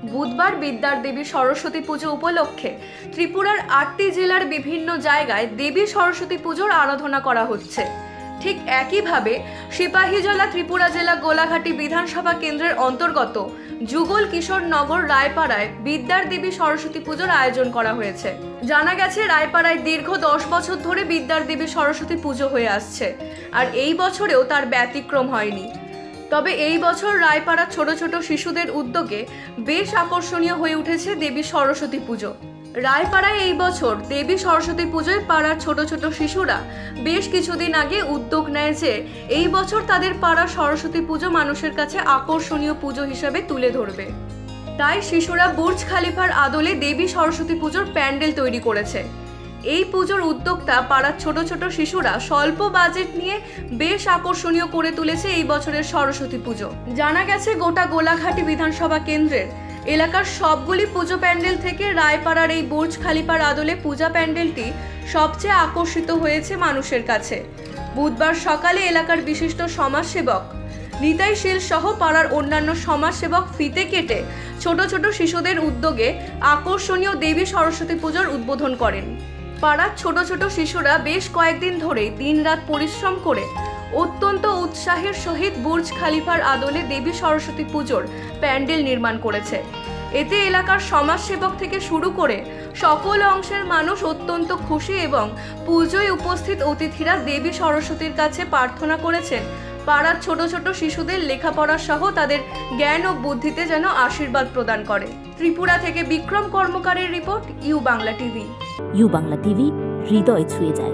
বুধবার বিদ্যার দেবী সরস্বতী পুজো উপলক্ষে ত্রিপুরার ৮টি জেলার বিভিন্ন জায়গায় দেবী সরস্বতী পুজোর আরাধনা করা হচ্ছে। ঠিক একইভাবে সিপাহীজলা ত্রিপুরা জেলা গোলাঘাটি বিধানসভা কেন্দ্রের অন্তর্গত যুগল কিশোরনগর রায়পাড়ায় বিদ্যার দেবী সরস্বতী পুজোর আয়োজন করা হয়েছে। জানা গেছে রায়পাড়ায় দীর্ঘ 10 বছর ধরে বিদ্যার দেবী সরস্বতী পুজো হয়ে আসছে, আর এই বছরেও তার ব্যতিক্রম হয়নি। তবে এই বছর রায়পাড়ার ছোট ছোট শিশুদের উদ্যোগে বেশ আকর্ষণীয় হয়ে উঠেছে দেবী সরস্বতী পুজো। রায়পাড়ায় এই বছর দেবী সরস্বতী পুজোয় পাড়ার ছোট ছোট শিশুরা বেশ কিছুদিন আগে উদ্যোগ নেয় যে এই বছর তাদের পাড়ার সরস্বতী পুজো মানুষের কাছে আকর্ষণীয় পুজো হিসেবে তুলে ধরবে। তাই শিশুরা বুর্জ খালিফার আদলে দেবী সরস্বতী পুজোর প্যান্ডেল তৈরি করেছে। এই পুজোর উদ্যোক্তা পাড়ার ছোট ছোট শিশুরা স্বল্প বাজেট নিয়ে বেশ আকর্ষণীয় করে তুলেছে এই বছরের সরস্বতী পুজো। জানা গেছে গোটা গোলাঘাটি বিধানসভা কেন্দ্রের এলাকার সবগুলি পুজো প্যান্ডেল থেকে রায়পাড়ার এই বুর্জ খালিফার আদলে পূজা প্যান্ডেলটি সবচেয়ে আকর্ষিত হয়েছে মানুষের কাছে। বুধবার সকালে এলাকার বিশিষ্ট সমাজসেবক নিতাই শীল সহ পাড়ার অন্যান্য সমাজসেবক ফিতে কেটে ছোট ছোট শিশুদের উদ্যোগে আকর্ষণীয় দেবী সরস্বতী পুজোর উদ্বোধন করেন। পাড়ার ছোট ছোট শিশুরা বেশ কয়েকদিন ধরে দিনরাত পরিশ্রম করে অত্যন্ত উৎসাহের সহিত বুর্জ খালিফার আদলে দেবী সরস্বতী পুজোর প্যান্ডেল নির্মাণ করেছে। এতে এলাকার সমাজসেবক থেকে শুরু করে সকল অংশের মানুষ অত্যন্ত খুশি এবং পুজোয় উপস্থিত অতিথিরা দেবী সরস্বতীর কাছে প্রার্থনা করেছেন পাড়ার ছোট ছোট শিশুদের লেখাপড়া সহ তাদের জ্ঞান ও বুদ্ধিতে যেন আশীর্বাদ প্রদান করে। ত্রিপুরা থেকে বিক্রম কর্মকারের report, U Bangla TV. U Bangla TV, হৃদয় ছুঁয়ে যায়।